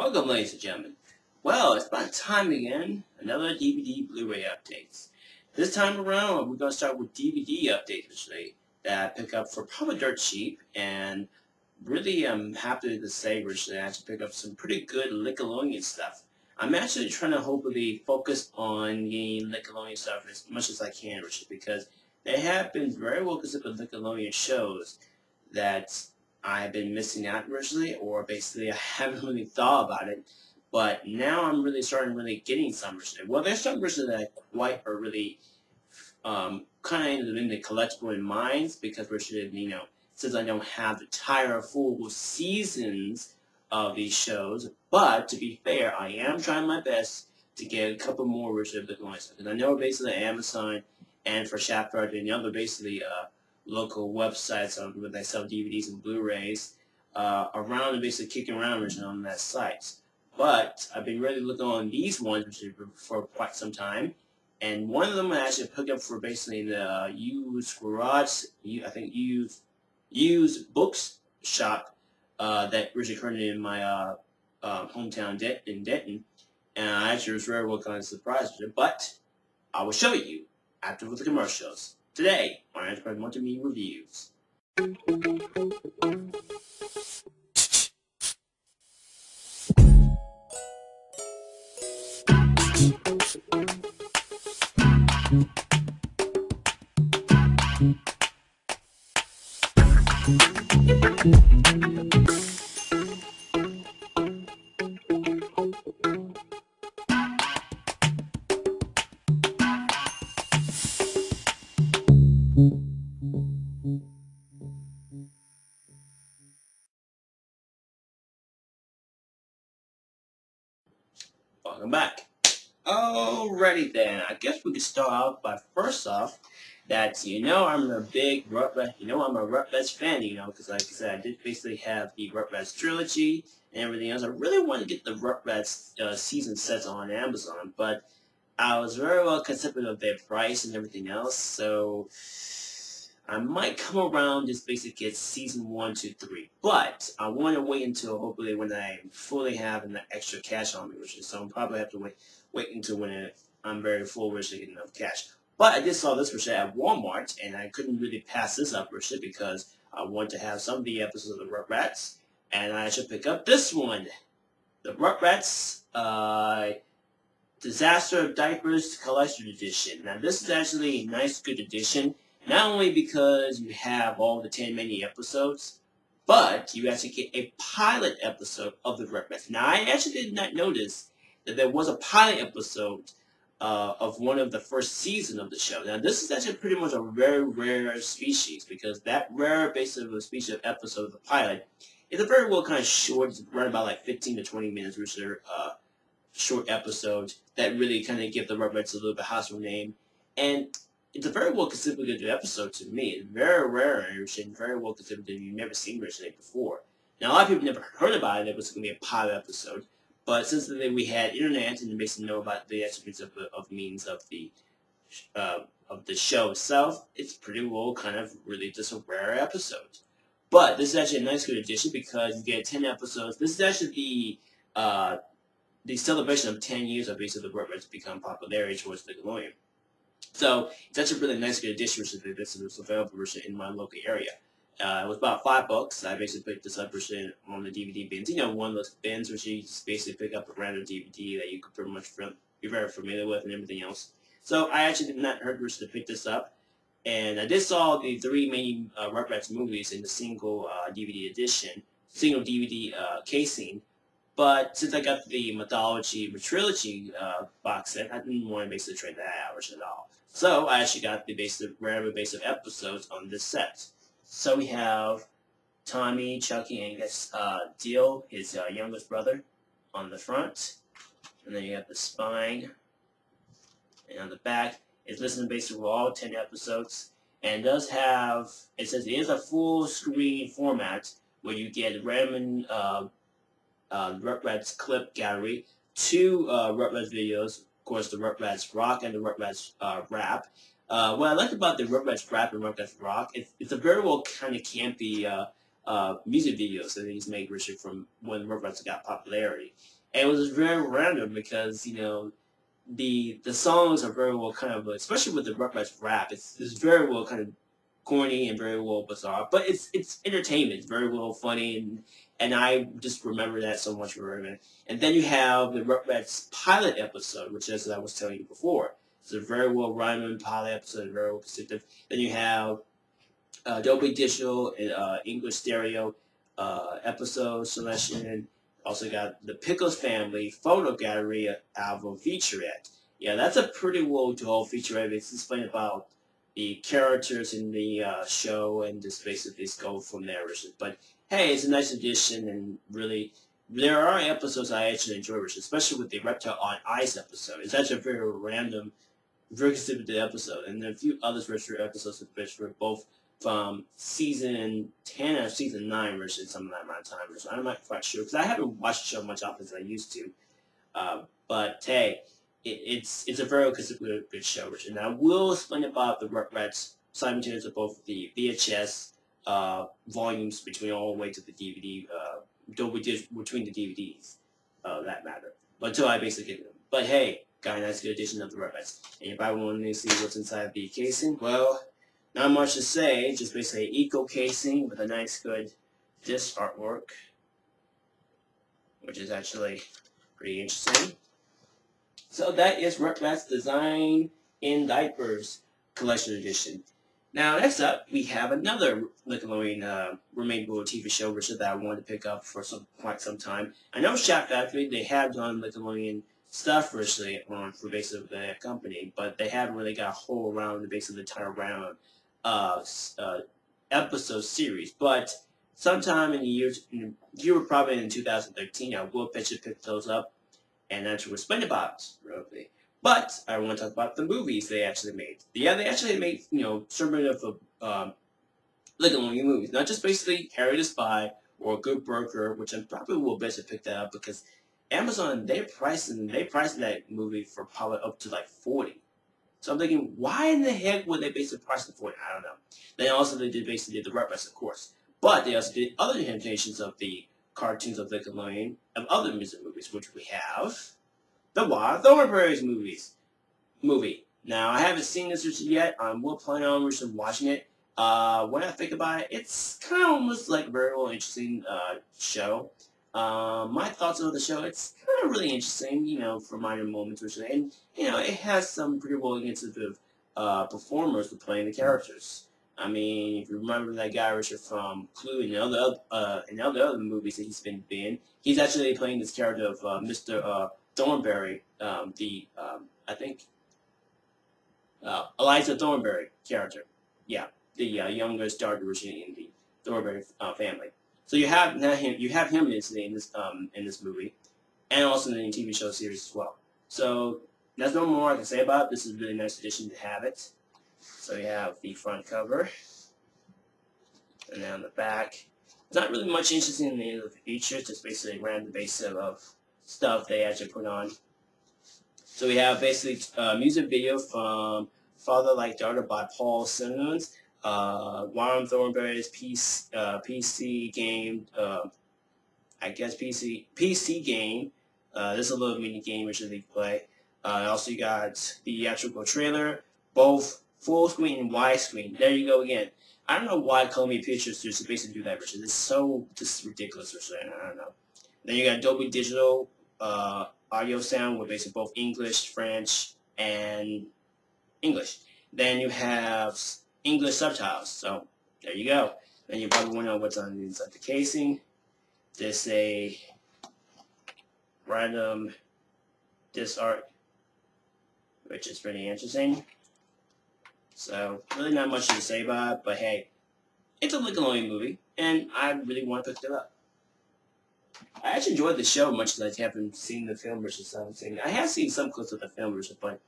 Welcome, ladies and gentlemen. Well, it's about time again. Another DVD Blu-ray updates. This time around, we're going to start with DVD updates, actually, that I pick up for probably dirt cheap. And really, I'm happy to say, actually, I actually pick up some pretty good Nickelodeon stuff. I'm actually trying to hopefully focus on getting Nickelodeon stuff as much as I can, Richard, because they have been very well considered Nickelodeon shows that I've been missing out originally, or basically I haven't really thought about it. But now I'm really starting getting some originally. Well, there's some originally that I quite are really kind of in the collectible in minds, because originally, since I don't have the entire full seasons of these shows. But to be fair, I am trying my best to get a couple more original Nickelodeon, because I know basically Amazon and for Shopify and the other basically local websites where they sell DVDs and Blu-rays around and basically kicking around on that site. But I've been really looking on these ones for quite some time, and one of them I actually picked up for basically the used garage, I think used books shop that originally occurred in my hometown in Denton, and I actually was very well kind of surprised with it. But I will show you after with the commercials. Today, on Enterprise Multimedia Reviews. Welcome back. Alrighty then, I guess we could start off by first off that I'm a big Rugrats, I'm a Rugrats fan, because like I said, I did basically have the Rugrats trilogy and everything else. I really want to get the Rugrats season sets on Amazon, but I was very well considerate of their price and everything else, so I might come around just basically get season 1, 2, 3. But I want to wait until hopefully when I fully have an extra cash on me, so I'll probably have to wait until when I'm very full, which I get enough cash. But I just saw this at Walmart, and I couldn't really pass this up because I want to have some of the episodes of the Rugrats, and I should pick up this one, the Rugrats Disaster of Diapers Collection Edition. Now this is actually a nice, good edition. Not only because you have all the 10 mini episodes, but you actually get a pilot episode of the Rugrats. Now, I actually did not notice that there was a pilot episode of one of the first season of the show. Now, this is actually pretty much a very rare species, because that rare basically species of episode of the pilot is a very well kind of short, it's right about like 15 to 20 minutes, which are short episodes that really kind of give the Rugrats a little bit household name. And it's a very well considered episode to me. It's very rare and very well considered that you've never seen Richard before. Now, a lot of people never heard about it. It was going to be a pilot episode. But since then we had internet and basically know about the attributes of means of the show itself, it's pretty well kind of really just a rare episode. But this is actually a nice good addition because you get 10 episodes. This is actually the celebration of 10 years of basically the Rugrats become popularity towards Nickelodeon. So it's actually a really nice good addition to this was available in my local area. It was about $5. I basically picked this up on the DVD bins. One of those bins which you just basically pick up a random DVD that you could pretty much be very familiar with and everything else. So I actually did not hurt to pick this up. And I did saw the 3 main Rugrats movies in the single DVD edition, single DVD casing. But since I got the Mythology Trilogy box set, I didn't want to basically trade that out at all. So I actually got the random basic episodes on this set. So we have Tommy, Chucky, and I guess Deal, his youngest brother, on the front. And then you have the spine. And on the back, it's listed basically all 10 episodes. And it does have, it says it is a full screen format where you get random Rugrats clip gallery, 2 Rugrats videos, of course the Rugrats Rock and the Rugrats Rap. What I like about the Rugrats Rap and Rugrats Rock, it's a very well kind of campy music videos that he's made, Richard, from when Rugrats got popularity. And it was very random because, you know, the songs are very well kind of, especially with the Rugrats rap, it's very well kind of corny and very well bizarre, but it's entertainment. It's very well funny, and I just remember that so much for a minute. And then you have the Rugrats pilot episode, which, as I was telling you before, it's a very well rhyming pilot episode, very well constructive. Then you have Dolby Digital and English stereo episode selection. Also got the Pickles Family photo gallery album featurette. Yeah, that's a pretty well told featurette. It's explaining about the characters in the show and just basically go from there. But hey, it's a nice addition, and really, there are episodes I actually enjoy, especially with the Reptile on Ice episode. It's actually a very random, very considered episode, and then a few others retro episodes which were both from season 10 or season 9 versus some of that amount of time. So I'm not quite sure because I haven't watched the show much often as I used to. But hey, it's a very good show, Richard. And I will explain about the Rugrats simultaneous of both the VHS volumes between all the way to the DVD, between the DVDs, that matter. But until I basically get them. But hey, got a nice good edition of the Rugrats. And if I want to see what's inside the casing, well, not much to say, just basically an eco casing with a nice good disc artwork, which is actually pretty interesting. So that is Rugrats Design in Diapers Collection Edition. Now next up, we have another Nickelodeon Remainable TV show, Richard, that I wanted to pick up for quite some time. I know Shout Factory, they have done Nickelodeon stuff recently for basically the company, but they haven't really got a whole around the base of the entire round episode series. But sometime in the year probably in 2013, I will pick those up and actually explain about really. But I want to talk about the movies they actually made. Yeah, they actually made, you know, some of Nickelodeon movies, not just basically Harry the Spy or Good Burger, which I probably will better pick that up because Amazon, they priced that movie for probably up to like 40. So I'm thinking, why in the heck would they basically price it for it? I don't know. Then also they did basically the Rugrats, of course. But they also did other adaptations of the cartoons of Nickelodeon, of other music movies, which we have the Wild Thornberrys movie. Now, I haven't seen this yet. I will plan on watching it. When I think about it, it's kind of almost like a very well interesting show. My thoughts on the show, it's kind of really interesting, you know, for minor moments, and, you know, it has some pretty well innovative performers to playing the characters. I mean, if you remember that guy, Richard, from Clue and other movies that he's been in, he's actually playing this character of Mr. Thornberry, I think, Eliza Thornberry character. Yeah, the youngest daughter originally in the Thornberry family. So you have him in this movie, and also in the TV show series as well. So there's no more I can say about it. This is a really nice addition to have it. So you have the front cover, and then on the back, there's not really much interesting in the features. Just basically random base of stuff they actually put on. So we have basically music video from Father Like Daughter by Paul Simmons. Wild Thornberry's PC game, I guess PC game. This is a little mini game which they play. Also you got the theatrical trailer, both full screen and widescreen. There you go again. I don't know why Columbia Pictures just basically do that, Richard. It's so just ridiculous, Richard. I don't know. Then you got Dolby Digital audio sound with basically both English, French, and English. Then you have English subtitles. So there you go. Then you probably want to know what's on the inside the casing. Just a random disc art, which is pretty interesting. So really not much to say about it, but hey, it's a Nickelodeon movie, and I really want to pick it up. I actually enjoyed the show much as I haven't seen the film versus something. I have seen some clips of the film versus, but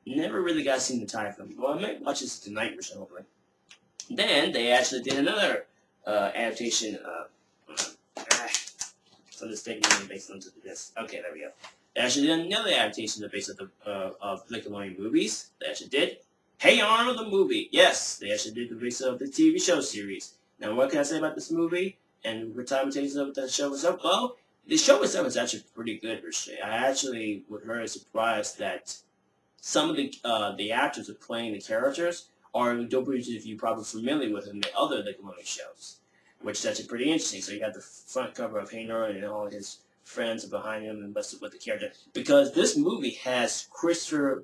never really got to see the entire film. Well, I might watch this tonight or something. Then they actually did another adaptation of so this statement based on this. Okay, there we go. They actually did another adaptation of of Nickelodeon movies. They actually did Hey Arnold the movie. Yes, they actually did the base of the TV show series. Now, what can I say about this movie? And what time it takes up the show itself? Well, the show itself is actually pretty good, I actually was very surprised that some of the actors who are playing the characters are dopers if you're probably familiar with them in other Nickelodeon shows, which is actually pretty interesting. So you got the front cover of Hayner and all his friends behind him and busted with the character. Because this movie has Christopher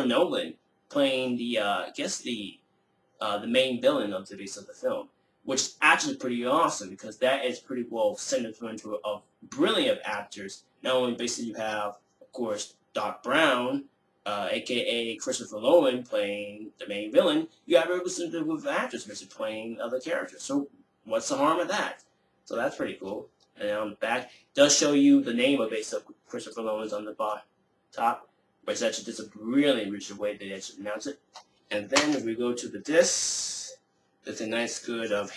Nolan playing the, I guess the main villain of the film, which is actually pretty awesome because that is pretty well centered into a brilliant actors. Not only basically you have, of course, Doc Brown, a.k.a. Christopher Nolan playing the main villain, you have a representative of actors basically playing other characters. So what's the harm of that? So that's pretty cool. And on the back, does show you the name of Christopher Nolan's on the top, but it's actually just a really original way they actually announce it. And then if we go to the disc, there's a nice good of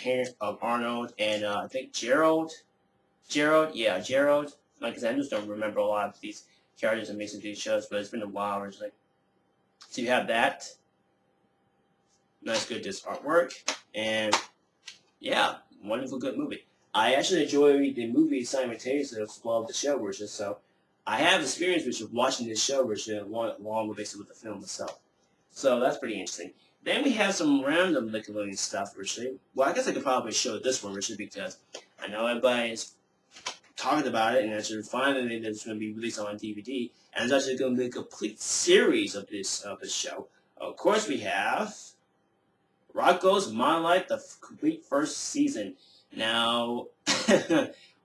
Arnold and I think Gerald. Yeah, Gerald. Like I said, I just don't remember a lot of these characters and making these shows, but it's been a while originally. So you have that. Nice good disc artwork. And yeah, wonderful good movie. I actually enjoy the movie simultaneously as well as the show version, so I have experience with watching this show version along with basically with the film itself. So that's pretty interesting. Then we have some random Nickelodeon stuff, Richard. Well, I guess I could probably show this one, Richard, because I know everybody is talking about it, and actually finally it's going to be released on DVD, and it's actually going to be a complete series of this show. Of course, we have Rocko's Modern Life, the complete first season. Now,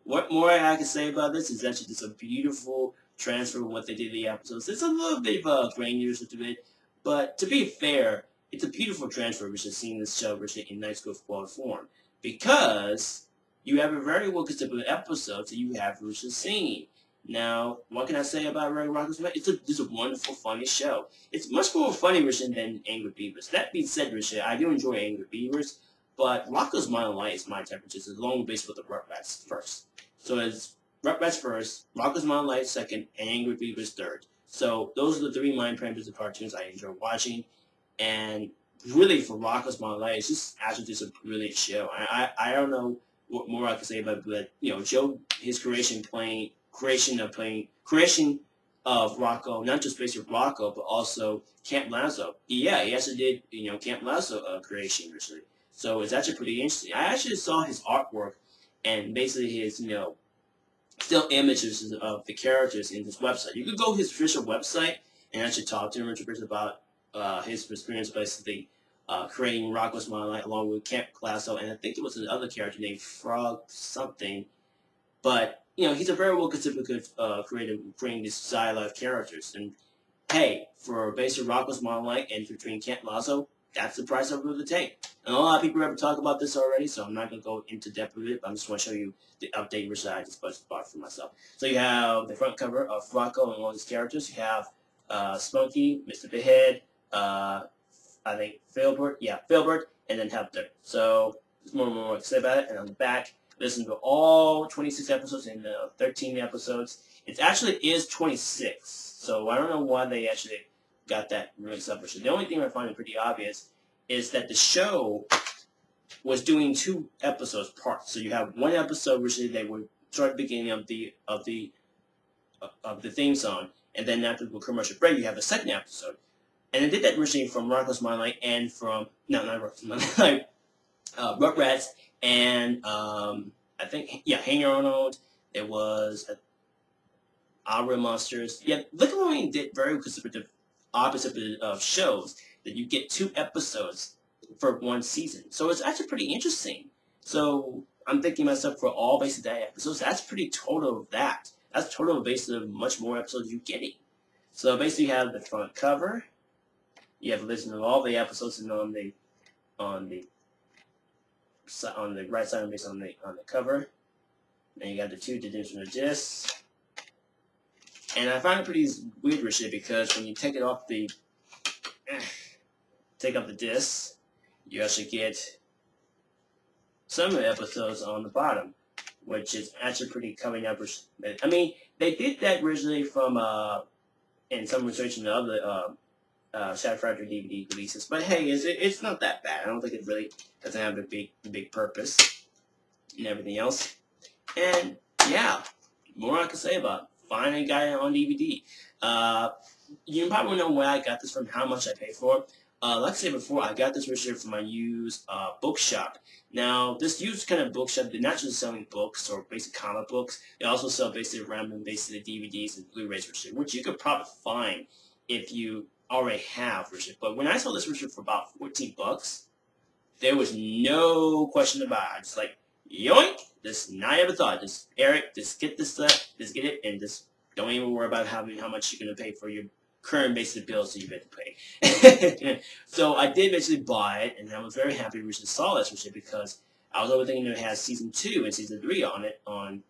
what more I can say about this is actually just a beautiful transfer of what they did in the episodes. It's a little bit of a grain years to it, but to be fair, it's a beautiful transfer which is seeing this show in nice good quality form, because you have a very well considered episode that you have which is seen. Now, what can I say about Rocko's Modern Life? It's a wonderful, funny show. It's much more funny, Richard, than Angry Beavers. That being said, Richard, I do enjoy Angry Beavers, but Rocko's Modern Life is my temperature. It's a long base with the Rugrats first. So it's Rugrats first, Rocko's Modern Life second, and Angry Beavers third. So those are the three mind parameters of cartoons I enjoy watching. And really, for Rocko's Modern Life, it's just actually just a brilliant show. I don't know what more I can say about it, but Joe, his creation of Rocko, not just basically Rocko, but also Camp Lazlo. Yeah, he actually did Camp Lazlo creation originally. So it's actually pretty interesting. I actually saw his artwork and basically his still images of the characters in his website. You could go to his official website and actually talk to him about his experience basically creating Rocko's Modern Life along with Camp Lazlo, and I think it was another character named Frog something. But he's a very well considered creator creating these style life characters. And hey, for basically Rocko's Modern Life and featuring Camp Lazlo, that's the price I'm willing to take. And a lot of people ever talk about this already, so I'm not going to go into depth with it, but I just want to show you the update which I just bought for myself. So you have the front cover of Rocko and all his characters. You have Spunky, Mr. Bighead, I think Filbert, and then Hefter. So there's more to say about it. And on the back, listen to all 26 episodes and 13 episodes. It actually is 26, so I don't know why they actually got that mixed up. The only thing I find pretty obvious is that the show was doing 2 episodes parts. So you have one episode which they would start at the beginning of the theme song, and then after the commercial break, you have a second episode. And they did that originally from Rocko's Modern Life and from not Rocko's Modern Life, Rugrats, and I think Hang Arnold. It was Our Monsters. Yeah, Nickelodeon did very conservative opposite of shows that you get 2 episodes for one season. So it's actually pretty interesting. So I'm thinking myself for all basically that episodes, that's pretty total of that. That's total basically of much more episodes you're getting. So basically you have the front cover. You have a list of all the episodes and on the right side based on the cover. Then you got the 2 dimensional discs. And I find it pretty weird with shit because when you take off the disc, you actually get some of the episodes on the bottom, which is actually pretty coming up. I mean, they did that originally from in some research in the other Shadow Factory DVD releases. But hey, it's not that bad. I don't think it really doesn't have a big purpose and everything else. And yeah, more I can say about it. Finally got it on DVD. You probably know where I got this from, how much I paid for it. Like I said before, I got this receipt from my used bookshop. Now, this used kind of bookshop, they're not just selling books or basic comic books. They also sell basically random basic DVDs and Blu-rays receipt, which you could probably find if you already have receipt. But when I saw this receipt for about 14 bucks, there was no question about it. I just like, yoink! This not ever thought. Just Eric, just get this stuff, just get it, and just don't even worry about how much you're gonna pay for your current basic bills that you have to pay. So I did basically buy it, and I was very happy to saw this receipt because I was always thinking it had season 2 and season 3 on it on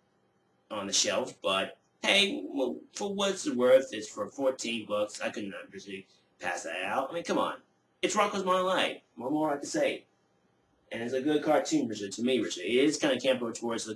the shelf. But hey, well, for what it's worth, it's for 14 bucks. I couldn't really pass that out. I mean, come on, it's Rocko's Modern Life. What more I can say? And it's a good cartoon, Richard, to me, Richard. It is kind of camper towards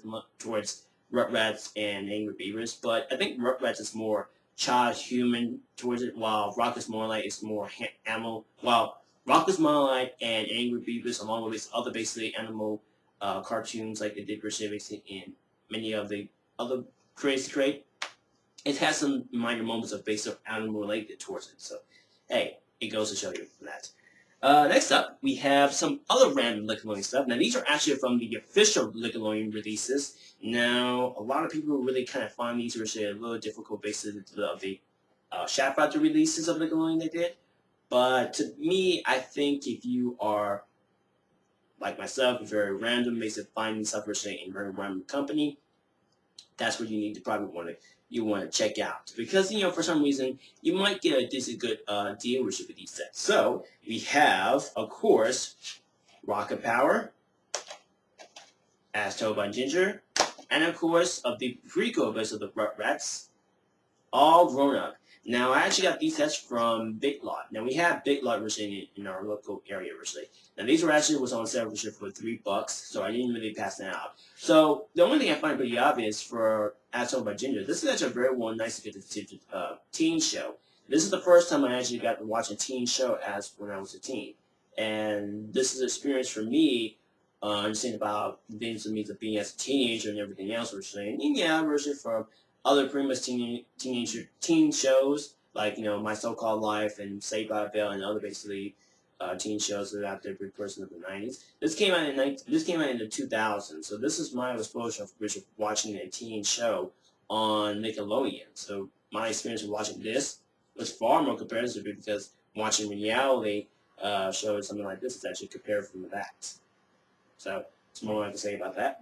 Rugrats and Angry Beavers, but I think Rugrats is more child human towards it, while Rocko's Modern Life is more animal. While Rocko's Modern Life and Angry Beavers, along with these other basically animal cartoons like they did basically in many of the other creates create, it has some minor moments of basic animal related towards it. So, hey, it goes to show you that. Next up, we have some other random Nickelodeon stuff. Now, these are actually from the official Nickelodeon releases. Now, a lot of people really kind of find these are a little difficult based on the Shadow Factory releases of Nickelodeon they did. But to me, I think if you are, like myself, very random, based on finding stuff in very random company, that's what you need to probably want to check out, because for some reason you might get a decent good deal with these sets. So we have, of course, Rocket Power, as told by Ginger, and of course of the prequel bits of the Rugrats, all grown up. Now I actually got these sets from Big Lot. Now we have Big Lot version in our local area version. Now these were actually on sale for $3, so I didn't really pass them out. So the only thing I find pretty obvious for As Told by Ginger, this is actually a very nice teen show. This is the first time I actually got to watch a teen show as when I was a teen, and this is an experience for me. Understanding about the things of me to being as a teenager and everything else we're saying. And yeah, version from other pretty much teen shows like My So-Called Life and Saved by the Bell and other basically teen shows that are out there for the person of the 90s. This came out in the 2000s, so this is my exposure of watching a teen show on Nickelodeon. So my experience with watching this was far more comparative because watching reality shows something like this is actually compared from that. So that's more I can say about that.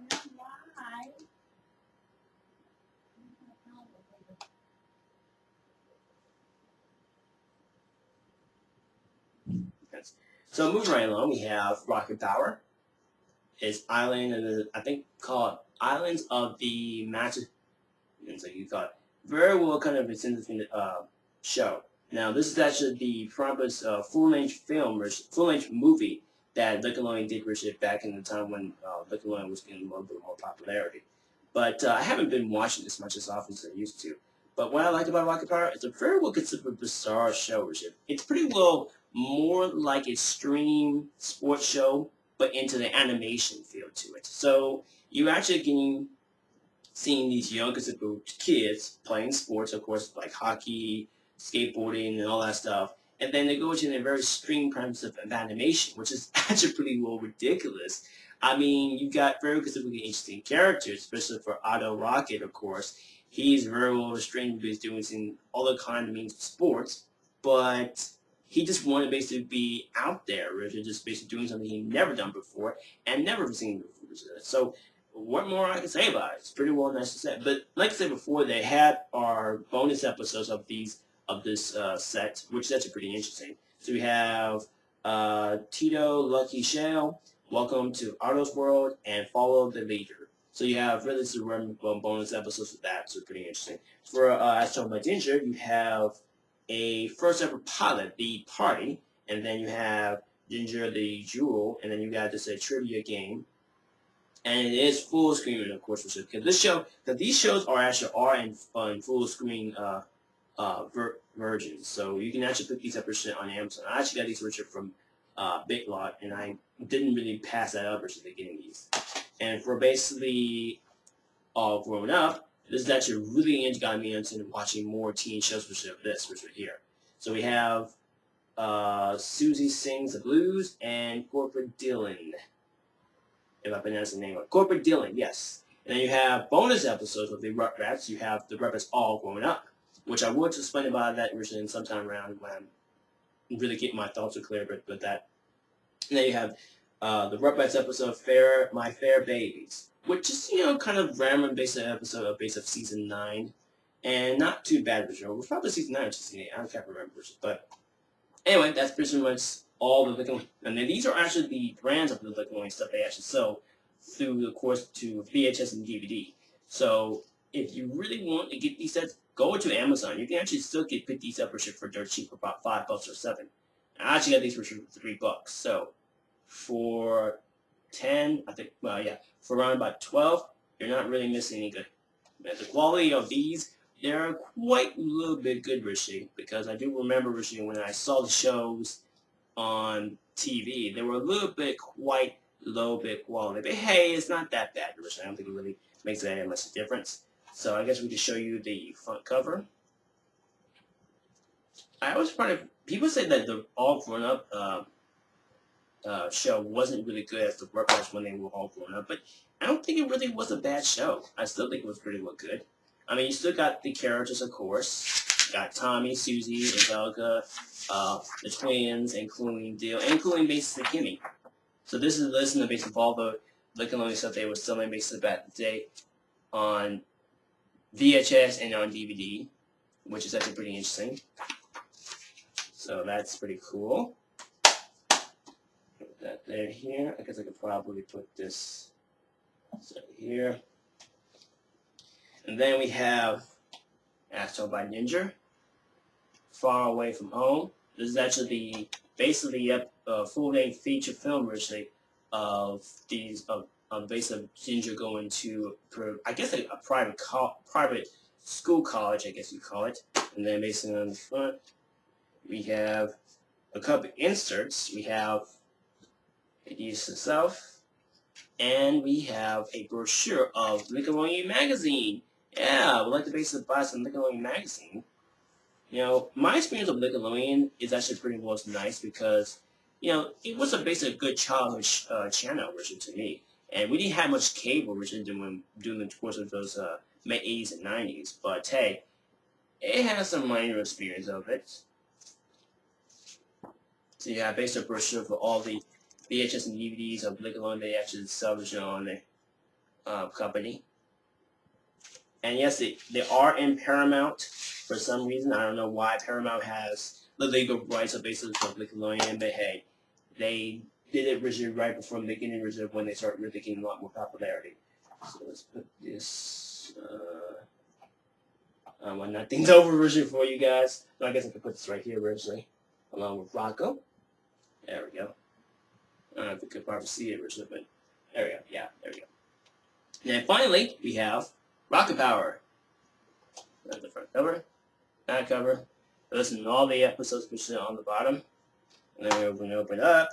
So moving right along, we have Rocket Power. It's Island, and I think called Islands of the Magic. So you thought very well kind of significant show. Now this is actually the promised full-length movie that Nickelodeon did back in the time when Nickelodeon was getting a little bit more popularity. But I haven't been watching this much as often as I used to. But what I like about Rocket Power, it's a very well considered bizarre show. It's pretty well more like a stream sports show, but into the animation feel to it. So you're actually seeing these young kids playing sports, of course, like hockey, skateboarding, and all that stuff. And then they go into a very stream premise of animation, which is actually pretty well ridiculous. I mean, you've got very considerably interesting characters, especially for Otto Rocket, of course. He's very well restrained because he's doing all the kind of means of sports, but he just wanted basically to be out there, just basically doing something he'd never done before and never seen before. So what more I can say about it? It's pretty well nice to say. But like I said before, they had our bonus episodes of this set, which that's pretty interesting. So we have Tito, Lucky Shell, Welcome to Otto's World, and Follow the Leader. So you have really some bonus episodes of that, so pretty interesting. For As Told by Ginger, you have a first ever pilot, The Party, and then you have Ginger the Jewel, and then you got this trivia game. And it is full screen, of course, because these shows are actually in full screen versions. So you can actually pick these up on Amazon. I actually got these from Big Lot, and I didn't really pass that up versus getting these. And for basically all grown up, this is actually really got me into watching more teen shows, which right here. So we have Susie Sings the Blues and Corporate Dylan. If I pronounce the name right. Corporate Dylan, yes. And then you have bonus episodes of the Rugrats. You have the Rugrats all growing up, which I will explain about that in sometime around when I'm really getting my thoughts are clear with that. And then you have the Rugrats episode My Fair Babies, which is, kind of random based episode of season 9. And not too bad original. It was probably season 9 or season 8. I can't remember. But anyway, that's pretty much all the Nickelodeon. And then these are actually the brands of the Nickelodeon stuff they actually sell through the course to VHS and DVD. So if you really want to get these sets, go to Amazon. You can actually still pick these up for dirt cheap, for about $5 or $7. I actually got these for $3. So for 10, I think, well, yeah, for around about 12, you're not really missing any good. But the quality of these, they're quite a little bit good, Rishi, because I do remember, Rishi, when I saw the shows on TV, they were a little bit quite low bit quality. But hey, it's not that bad, Rishi. I don't think it really makes that much difference. So I guess we can show you the front cover. I always find it, people say that the all grown up show wasn't really good as the Rugrats when they were all grown up, but I don't think it really was a bad show. I still think it was pretty well good. I mean, you still got the characters, of course. You got Tommy, Susie, Angelica, the twins, including Dale, including basically Kimmy. So this is a list of basically all the Nickelodeon stuff they were selling basically back the day on VHS and on DVD, which is actually pretty interesting. So that's pretty cool. Put that there here. I guess I could probably put this here. And then we have Astro by Ninja, Far Away from Home. This is actually basically a full-length feature film version of these base of Ginger going to, I guess, a private school college, I guess you call it. And then basically on the front, we have a couple inserts. We have It itself, and we have a brochure of Nickelodeon magazine. Yeah, I would like to basically buy some Nickelodeon magazine. My experience of Nickelodeon is actually pretty well nice because, it was a basically good childish channel version to me. And we didn't have much cable version during the course of those mid 80s and 90s. But hey, it has some minor experience of it. So you have basically a brochure for all the VHS and DVDs of Nickelodeon they actually sell on the company. And yes, they are in Paramount for some reason. I don't know why Paramount has the legal rights of basically of Nickelodeon, but hey, they did it originally right before the beginning when they started really getting a lot more popularity. So let's put this, well, nothing's over originally for you guys. So I guess I could put this right here originally, along with Rocco. There we go. I don't know if you could probably see it originally, but there we go. Yeah, there we go. And then finally, we have Rocket Power. That's the front cover, back cover. Listen to all the episodes which are on the bottom. And then we're going to open it up.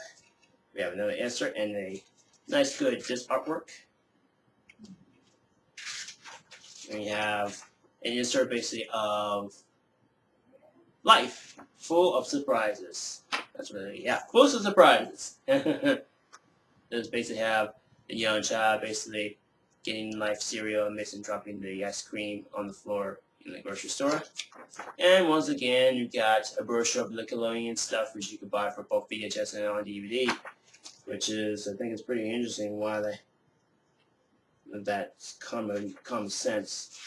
We have another insert and a nice, good disc artwork. And we have an insert basically of life, full of surprises. That's really, yeah, full of surprises. Just basically have the young child basically getting life cereal and mixing, dropping the ice cream on the floor in the grocery store. And once again, you got a brochure of Nickelodeon stuff which you can buy for both VHS and on DVD, which is, I think it's pretty interesting why that's common sense.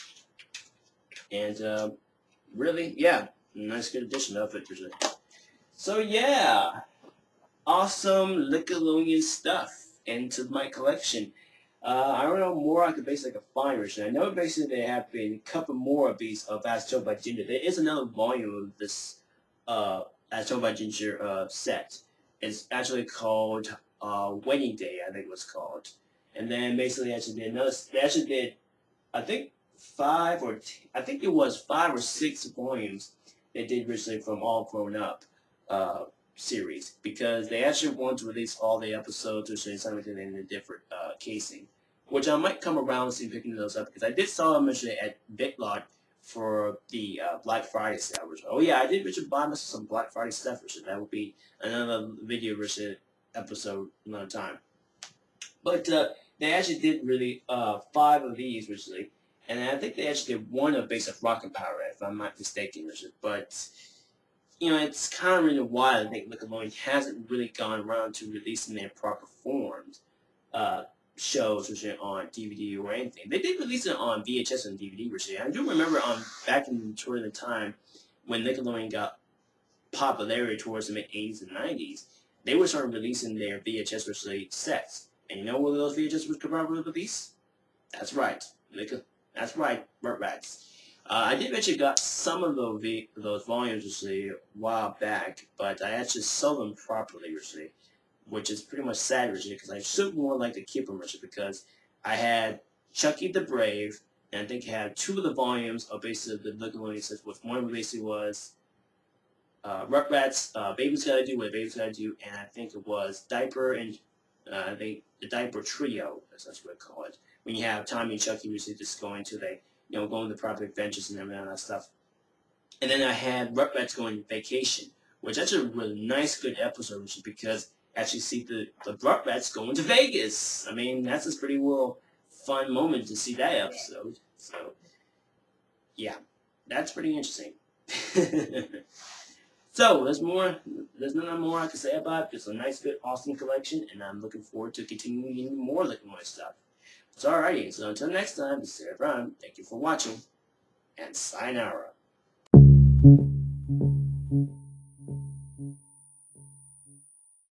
And really, yeah, nice good addition of it. So yeah, awesome Nickelodeon stuff into my collection. I don't know more I could basically find, Richard. I know basically there have been a couple more of these As Told by Ginger. There is another volume of this As Told by Ginger set. It's actually called Wedding Day, I think it was called. And then basically they actually did, I think, I think it was 5 or 6 volumes they did originally from All Grown Up series, because they actually wanted to release all the episodes or something in a different casing, which I might come around and see picking those up, because I did saw them actually at BitLot for the Black Friday sale. Oh yeah, I did buy myself some Black Friday stuff, Richard. That would be another video, Richard, episode another time. But they actually did really 5 of these originally, and I think they actually did one of Base of Rocket Power, if I'm not mistaken, Richard. But you know, it's kind of really wild. I think Nickelodeon hasn't really gone around to releasing their proper forms shows which are on DVD or anything. They did release it on VHS and DVD, which I do remember back in toward the time when Nickelodeon got popularity towards the mid-80s and 90s, they were starting releasing their VHS originally sets. And you know what those VHS was comparable to release? That's right. That's right, Rugrats. I did actually got some of those volumes actually a while back, but I actually sold them properly actually, which is pretty much sad actually, because I should more like to keep them actually, because I had Chucky the Brave, and I think I had 2 of the volumes of basically the Nickelodeon sets, which one basically was Rugrats, Baby's Gotta Do What Baby's Gotta Do, and I think it was Diaper and the Diaper Trio, as that's what I call it. When you have Tommy and Chucky usually just going to going to proper adventures and everything that stuff. And then I had Rugrats going on vacation, which is a really nice, good episode, which is because actually see the Rugrats going to Vegas. I mean, that's a pretty fun moment to see that episode. So, yeah, that's pretty interesting. So, there's nothing more I can say about it. It's a nice, good, awesome collection, and I'm looking forward to continuing more Nickelodeon stuff. So, alrighty, so until next time, this is Sarah Brown. Thank you for watching, and sayonara.